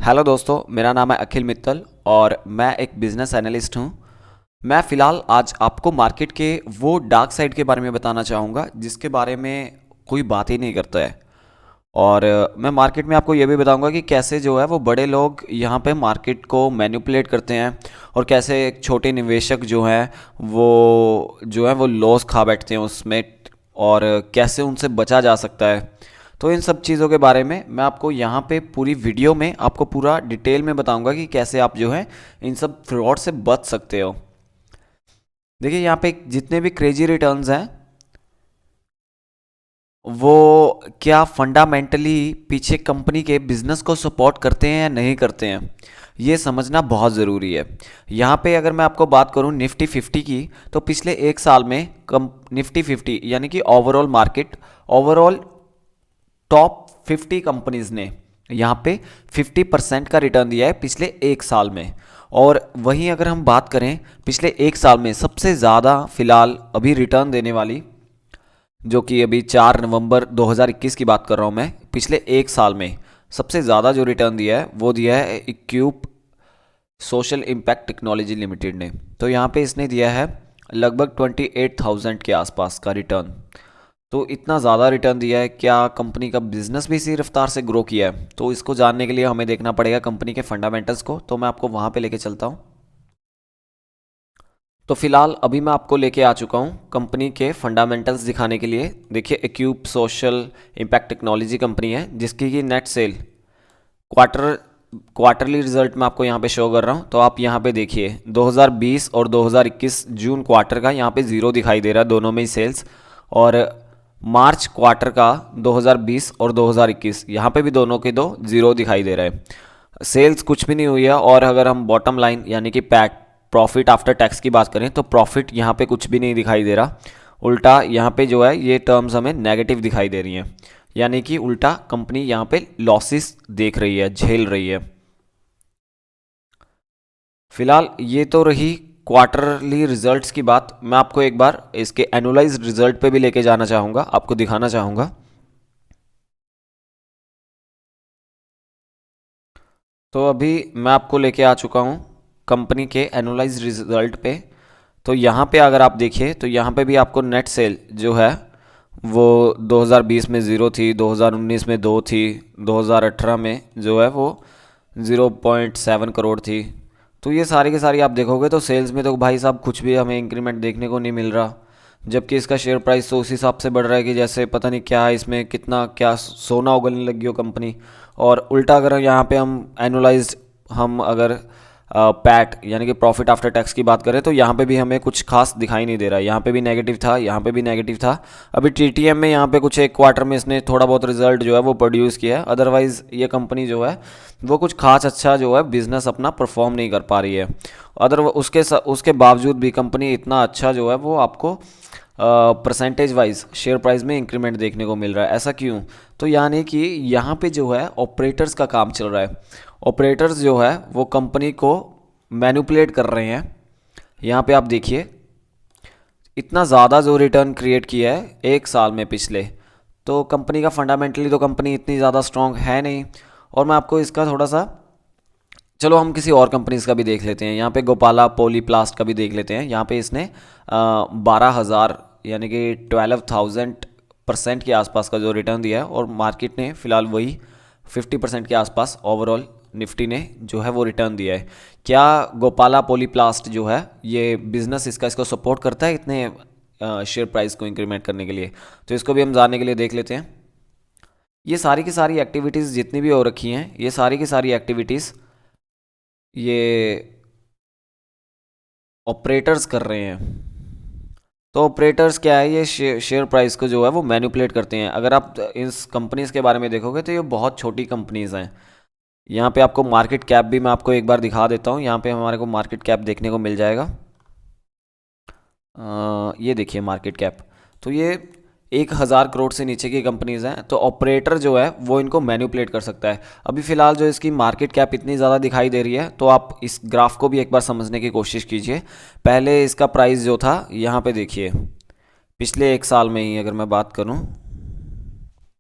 Hello दोस्तों, मेरा नाम है अखिल मित्तल और मैं एक बिजनेस एनालिस्ट हूँ। मैं फ़िलहाल आज आपको मार्केट के वो डार्क साइड के बारे में बताना चाहूँगा जिसके बारे में कोई बात ही नहीं करता है। और मैं मार्केट में आपको ये भी बताऊँगा कि कैसे जो है वो बड़े लोग यहाँ पे मार्केट को मैनिपुलेट करते हैं और कैसे एक छोटे निवेशक जो है वो लॉस खा बैठते हैं उसमें, और कैसे उनसे बचा जा सकता है। तो इन सब चीज़ों के बारे में मैं आपको यहाँ पे पूरी वीडियो में आपको पूरा डिटेल में बताऊंगा कि कैसे आप जो है इन सब फ्रॉड से बच सकते हो। देखिए यहाँ पे जितने भी क्रेजी रिटर्न्स हैं वो क्या फंडामेंटली पीछे कंपनी के बिजनेस को सपोर्ट करते हैं या नहीं करते हैं, ये समझना बहुत ज़रूरी है। यहाँ पे अगर मैं आपको बात करूँ निफ्टी 50 की, तो पिछले एक साल में कम निफ्टी 50 यानी कि overall market, overall top 50 companies ने यहाँ पे 50% का रिटर्न दिया है पिछले एक साल में। और वहीं अगर हम बात करें पिछले एक साल में सबसे ज़्यादा फिलहाल अभी रिटर्न देने वाली, जो कि अभी 4 नवंबर 2021 की बात कर रहा हूँ मैं, पिछले एक साल में सबसे ज़्यादा जो रिटर्न दिया है वो दिया है इक्यूब सोशल इम्पैक्ट टेक्नोलॉजी लिमिटेड ने। तो यहाँ पे इसने दिया है लगभग 28,000 के आसपास का रिटर्न। तो इतना ज़्यादा रिटर्न दिया है, क्या कंपनी का बिजनेस भी इसी रफ्तार से ग्रो किया है? तो इसको जानने के लिए हमें देखना पड़ेगा कंपनी के फंडामेंटल्स को। तो मैं आपको वहाँ पे लेके चलता हूँ। तो फिलहाल अभी मैं आपको लेके आ चुका हूँ कंपनी के फंडामेंटल्स दिखाने के लिए। देखिए एक्यूब सोशल इम्पैक्ट टेक्नोलॉजी कंपनी है जिसकी की net cell quarter quarterly result मैं आपको यहाँ पे शो कर रहा हूँ। तो आप यहाँ पे देखिए 2020 और 2021 जून क्वार्टर का यहाँ पे ज़ीरो दिखाई दे रहा है, दोनों में ही सेल्स। और मार्च क्वार्टर का 2020 और 2021 यहाँ पे भी दोनों के दो ज़ीरो दिखाई दे रहा है, सेल्स कुछ भी नहीं हुई है। और अगर हम बॉटम लाइन यानी कि पैट प्रॉफिट आफ्टर टैक्स की बात करें तो प्रॉफिट यहाँ पे कुछ भी नहीं दिखाई दे रहा, उल्टा यहाँ पे जो है ये टर्म्स हमें नेगेटिव दिखाई दे रही हैं। यानी कि उल्टा कंपनी यहाँ पे लॉसेस देख रही है, झेल रही है। फिलहाल ये तो रही क्वार्टरली रिजल्ट्स की बात। मैं आपको एक बार इसके एनुअलाइज्ड रिजल्ट पे भी लेके जाना चाहूँगा, आपको दिखाना चाहूँगा। तो अभी मैं आपको लेके आ चुका हूँ कंपनी के एनुअलाइज्ड रिजल्ट पे। तो यहाँ पे अगर आप देखिए तो यहाँ पे भी आपको नेट सेल जो है वो 2020 में ज़ीरो थी, 2019 में दो थी, 2018 में जो है वो 0.7 करोड़ थी। तो ये सारी की सारी आप देखोगे तो सेल्स में तो भाई साहब कुछ भी हमें इंक्रीमेंट देखने को नहीं मिल रहा। जबकि इसका शेयर प्राइस तो उस हिसाब से बढ़ रहा है कि जैसे पता नहीं क्या है इसमें, कितना क्या सोना उगलने लगी हो कंपनी। और उल्टा अगर यहाँ पे हम एनुलाइज्ड हम अगर पैट यानी कि प्रॉफिट आफ्टर टैक्स की बात करें तो यहाँ पे भी हमें कुछ खास दिखाई नहीं दे रहा है। यहाँ पे भी नेगेटिव था, यहाँ पे भी नेगेटिव था। अभी टीटीएम में यहाँ पे कुछ एक क्वार्टर में इसने थोड़ा बहुत रिजल्ट जो है वो प्रोड्यूस किया है, अदरवाइज़ ये कंपनी जो है वो कुछ खास अच्छा जो है बिजनेस अपना परफॉर्म नहीं कर पा रही है। उसके बावजूद भी कंपनी इतना अच्छा जो है वो आपको परसेंटेज वाइज शेयर प्राइस में इंक्रीमेंट देखने को मिल रहा है। ऐसा क्यों? तो यानी कि यहाँ पे जो है ऑपरेटर्स का काम चल रहा है। ऑपरेटर्स जो है वो कंपनी को मैनिपुलेट कर रहे हैं। यहाँ पे आप देखिए इतना ज़्यादा जो रिटर्न क्रिएट किया है एक साल में पिछले, तो कंपनी का फंडामेंटली तो कंपनी इतनी ज़्यादा स्ट्रांग है नहीं। और मैं आपको इसका थोड़ा सा, चलो हम किसी और कंपनीज का भी देख लेते हैं। यहाँ पे गोपाला पॉलीप्लास्ट का भी देख लेते हैं। यहाँ पे इसने 12,000 यानी कि 12,000% के आसपास का जो रिटर्न दिया है, और मार्केट ने फिलहाल वही 50% के आसपास ओवरऑल निफ्टी ने जो है वो रिटर्न दिया है। क्या गोपाला पॉलीप्लास्ट जो है ये बिजनेस इसको सपोर्ट करता है इतने शेयर प्राइस को इंक्रीमेंट करने के लिए? तो इसको भी हम जानने के लिए देख लेते हैं। ये सारी की सारी एक्टिविटीज़ जितनी भी हो रखी हैं, ये सारी की सारी एक्टिविटीज़ ये ऑपरेटर्स कर रहे हैं। तो ऑपरेटर्स क्या है, ये शेयर प्राइस को जो है वो मैनिपुलेट करते हैं। अगर आप इस कंपनीज के बारे में देखोगे तो ये बहुत छोटी कंपनीज हैं। यहाँ पे आपको मार्केट कैप भी मैं आपको एक बार दिखा देता हूँ। यहाँ पे हमारे को मार्केट कैप देखने को मिल जाएगा। ये देखिए मार्केट कैप, तो ये 1,000 करोड़ से नीचे की कंपनीज हैं। तो ऑपरेटर जो है वो इनको मैनिपुलेट कर सकता है। अभी फ़िलहाल जो इसकी मार्केट कैप इतनी ज़्यादा दिखाई दे रही है, तो आप इस ग्राफ को भी एक बार समझने की कोशिश कीजिए। पहले इसका प्राइस जो था यहाँ पे देखिए, पिछले एक साल में ही अगर मैं बात करूँ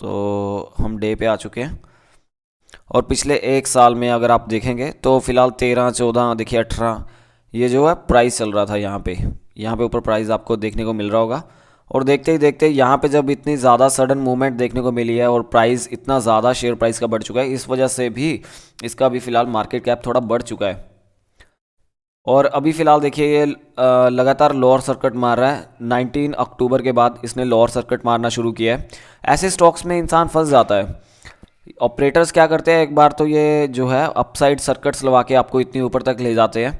तो हम डे पे आ चुके हैं। और पिछले एक साल में अगर आप देखेंगे तो फिलहाल 13, 14, देखिए 18, ये जो है प्राइस चल रहा था यहाँ पे ऊपर प्राइस आपको देखने को मिल रहा होगा। और देखते ही देखते यहाँ पे जब इतनी ज़्यादा सडन मूवमेंट देखने को मिली है और प्राइस इतना ज़्यादा शेयर प्राइस का बढ़ चुका है, इस वजह से भी इसका भी फिलहाल मार्केट कैप थोड़ा बढ़ चुका है। और अभी फ़िलहाल देखिए ये लगातार लोअर सर्किट मार रहा है। 19 अक्टूबर के बाद इसने लोअर सर्किट मारना शुरू किया है। ऐसे स्टॉक्स में इंसान फंस जाता है। ऑपरेटर्स क्या करते हैं, एक बार तो ये जो है अपसाइड सर्किट्स लगा के आपको इतनी ऊपर तक ले जाते हैं।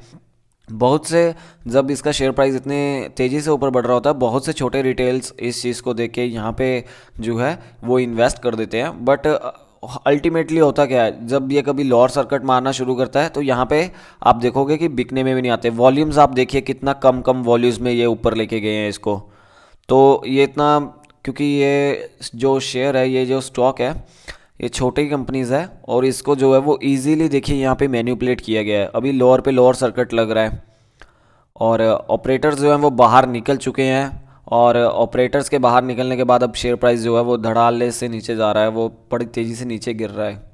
बहुत से, जब इसका शेयर प्राइस इतने तेज़ी से ऊपर बढ़ रहा होता है, बहुत से छोटे रिटेल्स इस चीज़ को देख के यहाँ पे जो है वो इन्वेस्ट कर देते हैं। बट अल्टीमेटली होता क्या है, जब ये कभी लोअर सर्किट मारना शुरू करता है तो यहाँ पे आप देखोगे कि बिकने में भी नहीं आते। वॉल्यूम्स आप देखिए कितना कम कम वॉल्यूम्स में ये ऊपर लेके गए हैं इसको। तो ये इतना, क्योंकि ये जो शेयर है, ये जो स्टॉक है, ये छोटी कंपनीज है और इसको जो है वो इजीली देखिए यहाँ पे मैनिपुलेट किया गया है। अभी लोअर पे लोअर सर्किट लग रहा है और ऑपरेटर्स जो हैं वो बाहर निकल चुके हैं। और ऑपरेटर्स के बाहर निकलने के बाद अब शेयर प्राइस जो है वो धड़ाल्ले से नीचे जा रहा है, वो बड़ी तेज़ी से नीचे गिर रहा है।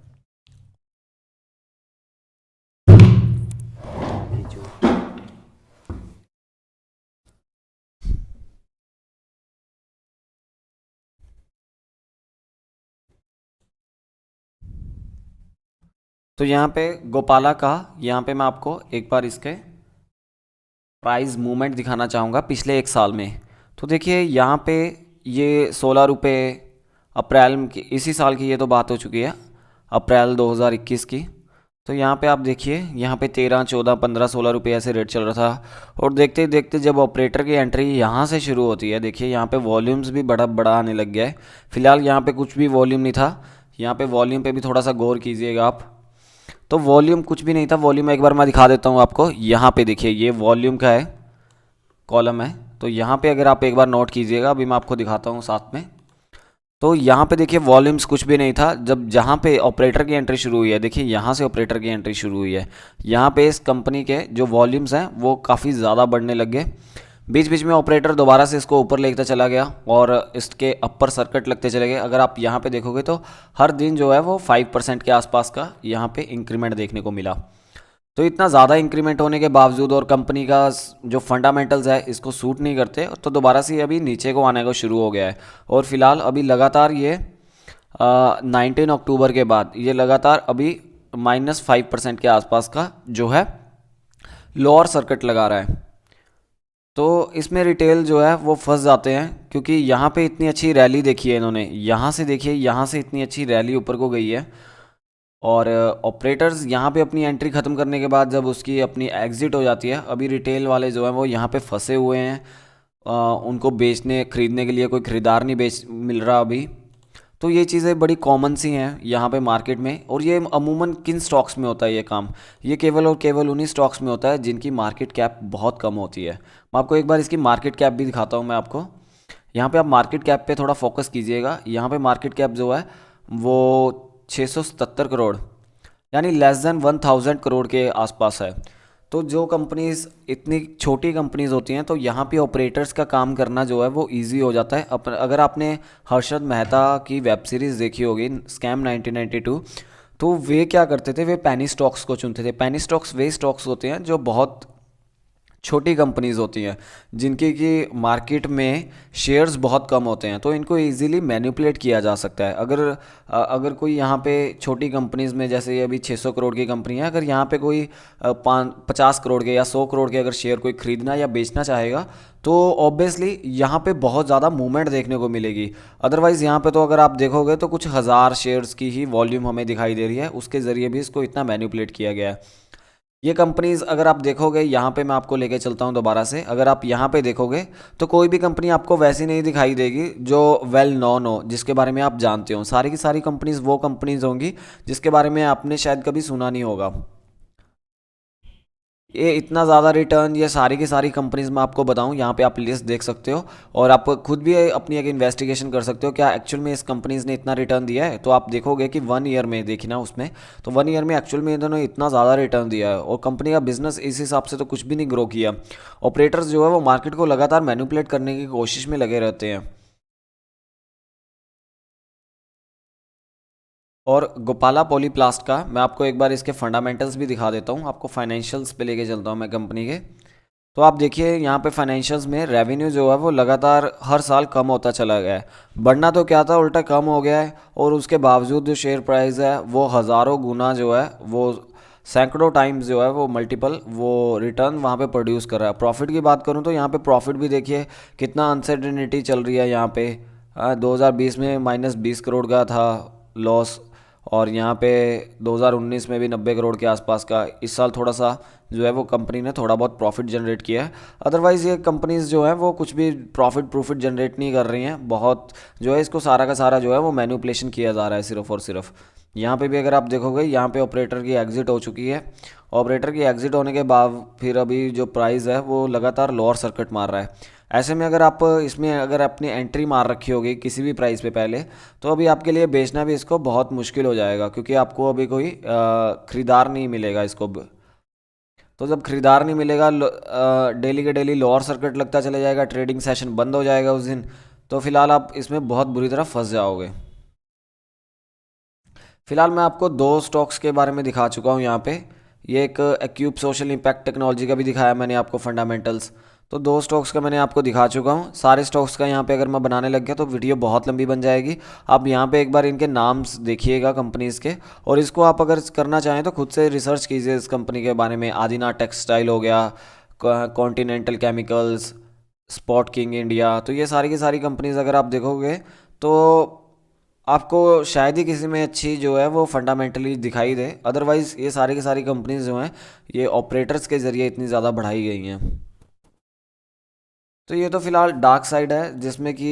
तो यहाँ पे गोपाला का, यहाँ पे मैं आपको एक बार इसके प्राइस मूवमेंट दिखाना चाहूँगा पिछले एक साल में। तो देखिए यहाँ पे ये 16 रुपये, अप्रैल की, इसी साल की ये तो बात हो चुकी है, अप्रैल 2021 की। तो यहाँ पे आप देखिए, यहाँ पे 13, 14, 15, 16 रुपये ऐसे रेट चल रहा था। और देखते ही देखते जब ऑपरेटर की एंट्री यहाँ से शुरू होती है, देखिए यहाँ पे वॉल्यूम्स भी बड़ा बड़ा आने लग गया है। फिलहाल यहाँ पे कुछ भी वॉल्यूम नहीं था। यहाँ पे वॉल्यूम पे भी थोड़ा सा गौर कीजिएगा आप। तो वॉल्यूम कुछ भी नहीं था। वॉल्यूम एक बार मैं दिखा देता हूँ आपको। यहाँ पे देखिए ये वॉल्यूम का है, कॉलम है। तो यहाँ पे अगर आप एक बार नोट कीजिएगा, अभी मैं आपको दिखाता हूँ साथ में। तो यहाँ पे देखिए वॉल्यूम्स कुछ भी नहीं था। जब जहाँ पे ऑपरेटर की एंट्री शुरू हुई है, देखिए यहाँ से ऑपरेटर की एंट्री शुरू हुई है, यहाँ पे इस कंपनी के जो वॉल्यूम्स हैं वो काफ़ी ज़्यादा बढ़ने लग गए। बीच बीच में ऑपरेटर दोबारा से इसको ऊपर लेकर चला गया और इसके अपर सर्किट लगते चले गए। अगर आप यहाँ पे देखोगे तो हर दिन जो है वो 5% के आसपास का यहाँ पे इंक्रीमेंट देखने को मिला। तो इतना ज़्यादा इंक्रीमेंट होने के बावजूद और कंपनी का जो फंडामेंटल्स है इसको सूट नहीं करते, तो दोबारा से अभी नीचे को आने को शुरू हो गया है। और फिलहाल अभी लगातार ये 19 अक्टूबर के बाद ये लगातार अभी -5% के आसपास का जो है लोअर सर्किट लगा रहा है। तो इसमें रिटेल जो है वो फंस जाते हैं, क्योंकि यहाँ पे इतनी अच्छी रैली देखी है इन्होंने। यहाँ से देखिए, यहाँ से इतनी अच्छी रैली ऊपर को गई है और ऑपरेटर्स यहाँ पे अपनी एंट्री ख़त्म करने के बाद जब उसकी अपनी एग्ज़िट हो जाती है, अभी रिटेल वाले जो हैं वो यहाँ पे फंसे हुए हैं। उनको बेचने खरीदने के लिए कोई ख़रीदार नहीं बेच मिल रहा अभी। तो ये चीज़ें बड़ी कॉमन सी हैं यहाँ पे मार्केट में। और ये अमूमन किन स्टॉक्स में होता है ये काम? ये केवल और केवल उन्हीं स्टॉक्स में होता है जिनकी मार्केट कैप बहुत कम होती है। मैं आपको एक बार इसकी मार्केट कैप भी दिखाता हूँ मैं आपको। यहाँ पे आप मार्केट कैप पे थोड़ा फोकस कीजिएगा। यहाँ पे मार्केट कैप जो है वो 677 करोड़, यानी <1,000 करोड़ के आसपास है। तो जो कंपनीज इतनी छोटी कंपनीज होती हैं, तो यहाँ पे ऑपरेटर्स का काम करना जो है वो इजी हो जाता है। अगर आपने हर्षद मेहता की वेब सीरीज़ देखी होगी, स्कैम 1992, तो वे क्या करते थे, वे पेनी स्टॉक्स को चुनते थे। पेनी स्टॉक्स वे स्टॉक्स होते हैं जो बहुत छोटी कंपनीज होती हैं, जिनकी की मार्केट में शेयर्स बहुत कम होते हैं, तो इनको इजीली मैनिपुलेट किया जा सकता है। अगर कोई यहाँ पे छोटी कंपनीज में, जैसे ये अभी 600 करोड़ की कंपनी है, अगर यहाँ पे कोई 50 करोड़ के या 100 करोड़ के अगर शेयर कोई खरीदना या बेचना चाहेगा, तो ऑब्वियसली यहाँ पे बहुत ज़्यादा मूवमेंट देखने को मिलेगी। अदरवाइज़ यहाँ पे तो अगर आप देखोगे तो कुछ हज़ार शेयर्स की ही वॉल्यूम हमें दिखाई दे रही है, उसके ज़रिए भी इसको इतना मैनिपुलेट किया गया है। ये कंपनीज अगर आप देखोगे, यहाँ पे मैं आपको लेके चलता हूँ दोबारा से। अगर आप यहाँ पे देखोगे तो कोई भी कंपनी आपको वैसी नहीं दिखाई देगी जो वेल नोन हो, जिसके बारे में आप जानते हो। सारी की सारी कंपनीज वो कंपनीज होंगी जिसके बारे में आपने शायद कभी सुना नहीं होगा। ये इतना ज़्यादा रिटर्न, ये सारी की सारी कंपनीज मैं आपको बताऊं, यहाँ पे आप लिस्ट देख सकते हो और आप खुद भी अपनी एक इन्वेस्टिगेशन कर सकते हो क्या एक्चुअल में इस कंपनीज ने इतना रिटर्न दिया है। तो आप देखोगे कि 1 ईयर में, देखी ना उसमें, तो 1 ईयर में एक्चुअल में इन्होंने इतना ज़्यादा रिटर्न दिया है और कंपनी का बिजनेस इस हिसाब से तो कुछ भी नहीं ग्रो किया। ऑपरेटर्स जो है वो मार्केट को लगातार मैनिपुलेट करने की कोशिश में लगे रहते हैं। और गोपाला पॉलीप्लास्ट का मैं आपको एक बार इसके फंडामेंटल्स भी दिखा देता हूँ, आपको फाइनेंशियल्स पे लेके चलता हूँ मैं कंपनी के। तो आप देखिए यहाँ पे फाइनेंशियल्स में रेवेन्यू जो है वो लगातार हर साल कम होता चला गया है। बढ़ना तो क्या था, उल्टा कम हो गया है। और उसके बावजूद जो शेयर प्राइस है वो हज़ारों गुना जो है वो सैकड़ों टाइम्स जो है वो मल्टीपल वो रिटर्न वहाँ पे प्रोड्यूस कर रहा है। प्रॉफिट की बात करूँ तो यहाँ पे प्रॉफिट भी देखिए कितना अनसर्टेनिटी चल रही है यहाँ पे। 2020 में -20 करोड़ का था लॉस, और यहाँ पे 2019 में भी 90 करोड़ के आसपास का। इस साल थोड़ा सा जो है वो कंपनी ने थोड़ा बहुत प्रॉफिट जनरेट किया है। अदरवाइज़ ये कंपनीज जो है वो कुछ भी प्रॉफिट जनरेट नहीं कर रही हैं। बहुत जो है इसको सारा का सारा जो है वो मैनिपुलेशन किया जा रहा है सिर्फ और सिर्फ। यहाँ पे भी अगर आप देखोगे यहाँ पे ऑपरेटर की एग्जिट हो चुकी है। ऑपरेटर की एग्जिट होने के बाद फिर अभी जो प्राइस है वो लगातार लोअर सर्किट मार रहा है। ऐसे में अगर आप इसमें अगर अपनी एंट्री मार रखी होगी किसी भी प्राइस पे पहले, तो अभी आपके लिए बेचना भी इसको बहुत मुश्किल हो जाएगा, क्योंकि आपको अभी कोई ख़रीदार नहीं मिलेगा इसको। तो जब खरीदार नहीं मिलेगा, डेली के डेली लोअर सर्किट लगता चला जाएगा, ट्रेडिंग सेशन बंद हो जाएगा उस दिन। तो फिलहाल आप इसमें बहुत बुरी तरह फंस जाओगे। फिलहाल मैं आपको दो स्टॉक्स के बारे में दिखा चुका हूँ यहाँ पे। ये एक एक्यूब सोशल इम्पैक्ट टेक्नोलॉजी का भी दिखाया मैंने आपको फंडामेंटल्स। तो दो स्टॉक्स का मैंने आपको दिखा चुका हूँ। सारे स्टॉक्स का यहाँ पे अगर मैं बनाने लग गया तो वीडियो बहुत लंबी बन जाएगी। आप यहाँ पे एक बार इनके नाम्स देखिएगा कंपनीज़ के, और इसको आप अगर करना चाहें तो खुद से रिसर्च कीजिए इस कंपनी के बारे में। आदिना टेक्सटाइल हो गया, continental chemicals, spot king India, तो ये सारी की सारी कंपनीज अगर आप देखोगे तो आपको शायद ही किसी में अच्छी जो है वो फंडामेंटली दिखाई दे। अदरवाइज़ ये सारी की सारी कंपनीज जो हैं ये ऑपरेटर्स के ज़रिए इतनी ज़्यादा बढ़ाई गई हैं। तो ये तो फिलहाल डार्क साइड है, जिसमें कि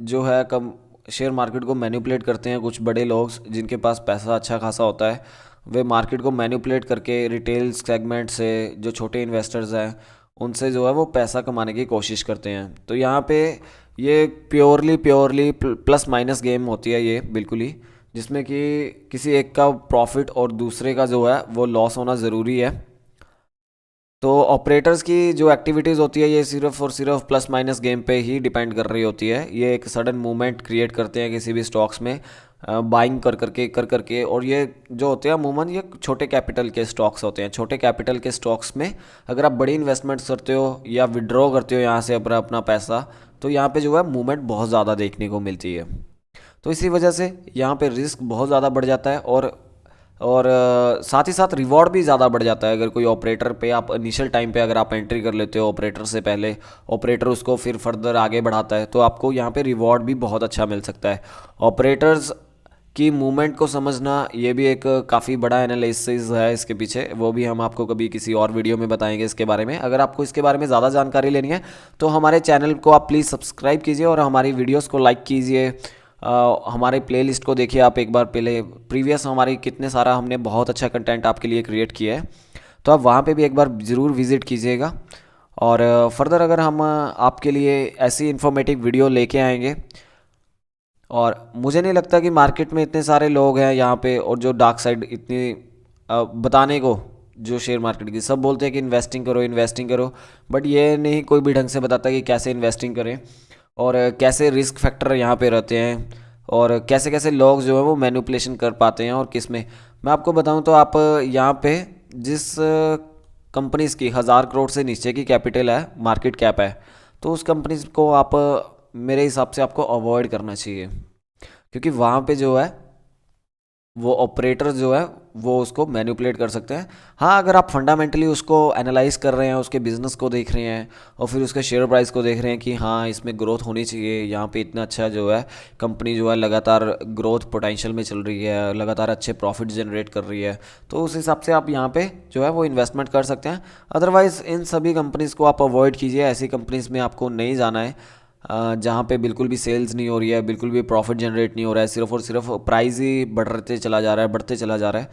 जो है कम शेयर मार्केट को मैनिपुलेट करते हैं कुछ बड़े लोग जिनके पास पैसा अच्छा खासा होता है। वे मार्केट को मैनिपुलेट करके रिटेल सेगमेंट से जो छोटे इन्वेस्टर्स हैं उनसे जो है वो पैसा कमाने की कोशिश करते हैं। तो यहाँ पे ये purely purely plus minus game होती है ये बिल्कुल ही, जिसमें कि किसी एक का प्रॉफिट और दूसरे का जो है वो लॉस होना ज़रूरी है। तो ऑपरेटर्स की जो एक्टिविटीज़ होती है ये सिर्फ और सिर्फ प्लस माइनस गेम पे ही डिपेंड कर रही होती है। ये एक सडन मूवमेंट क्रिएट करते हैं किसी भी स्टॉक्स में, बाइंग कर करके, और ये जो होते हैं अमूमन ये छोटे कैपिटल के स्टॉक्स होते हैं। छोटे कैपिटल के स्टॉक्स में अगर आप बड़ी इन्वेस्टमेंट्स करते हो या विड्रॉ करते हो यहाँ से अपना अपना पैसा, तो यहाँ पे जो है मूवमेंट बहुत ज़्यादा देखने को मिलती है। तो इसी वजह से यहाँ पे रिस्क बहुत ज़्यादा बढ़ जाता है, और साथ ही साथ रिवॉर्ड भी ज़्यादा बढ़ जाता है। अगर कोई ऑपरेटर पे आप इनिशियल टाइम पे अगर आप एंट्री कर लेते हो ऑपरेटर से पहले, ऑपरेटर उसको फिर फर्दर आगे बढ़ाता है, तो आपको यहाँ पे रिवॉर्ड भी बहुत अच्छा मिल सकता है। ऑपरेटर्स की मूवमेंट को समझना ये भी एक काफ़ी बड़ा एनालिसिस है इसके पीछे, वो भी हम आपको कभी किसी और वीडियो में बताएंगे इसके बारे में। अगर आपको इसके बारे में ज़्यादा जानकारी लेनी है तो हमारे चैनल को आप प्लीज़ सब्सक्राइब कीजिए और हमारी वीडियोस को लाइक कीजिए। हमारे प्लेलिस्ट को देखिए आप एक बार, पहले प्रीवियस हमारी कितने सारा हमने बहुत अच्छा कंटेंट आपके लिए क्रिएट किया है, तो आप वहाँ पे भी एक बार ज़रूर विज़िट कीजिएगा। और फर्दर अगर हम आपके लिए ऐसी इन्फॉर्मेटिव वीडियो लेके आएंगे, और मुझे नहीं लगता कि मार्केट में इतने सारे लोग हैं यहाँ पे, और जो डार्क साइड इतनी बताने को जो शेयर मार्केट की सब बोलते हैं कि इन्वेस्टिंग करो इन्वेस्टिंग करो, बट ये नहीं कोई भी ढंग से बताता कि कैसे इन्वेस्टिंग करें, और कैसे रिस्क फैक्टर यहाँ पे रहते हैं, और कैसे कैसे लोग जो है वो मैनिपुलेशन कर पाते हैं और किस में। मैं आपको बताऊँ तो आप यहाँ पे जिस कंपनीज़ की 1000 करोड़ से नीचे की कैपिटल है, मार्केट कैप है, तो उस कंपनीज को आप मेरे हिसाब से आपको अवॉइड करना चाहिए, क्योंकि वहाँ पे जो है वो ऑपरेटर जो है वो उसको मैनिपुलेट कर सकते हैं। हाँ, अगर आप फंडामेंटली उसको एनालाइज कर रहे हैं, उसके बिजनेस को देख रहे हैं और फिर उसके शेयर प्राइस को देख रहे हैं कि हाँ इसमें ग्रोथ होनी चाहिए, यहाँ पे इतना अच्छा जो है कंपनी जो है लगातार ग्रोथ पोटेंशियल में चल रही है, लगातार अच्छे प्रॉफिट जनरेट कर रही है, तो उस हिसाब से आप यहाँ पे जो है वो इन्वेस्टमेंट कर सकते हैं। अदरवाइज़ इन सभी कंपनीज़ को आप अवॉइड कीजिए, ऐसी कंपनीज़ में आपको नहीं जाना है जहाँ पे बिल्कुल भी सेल्स नहीं हो रही है, बिल्कुल भी प्रॉफिट जनरेट नहीं हो रहा है, सिर्फ और सिर्फ प्राइस ही बढ़ते चला जा रहा है, बढ़ते चला जा रहा है।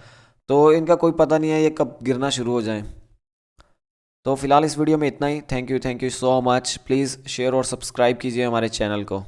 तो इनका कोई पता नहीं है ये कब गिरना शुरू हो जाए। तो फिलहाल इस वीडियो में इतना ही। Thank you so much. Please share और सब्सक्राइब कीजिए हमारे चैनल को।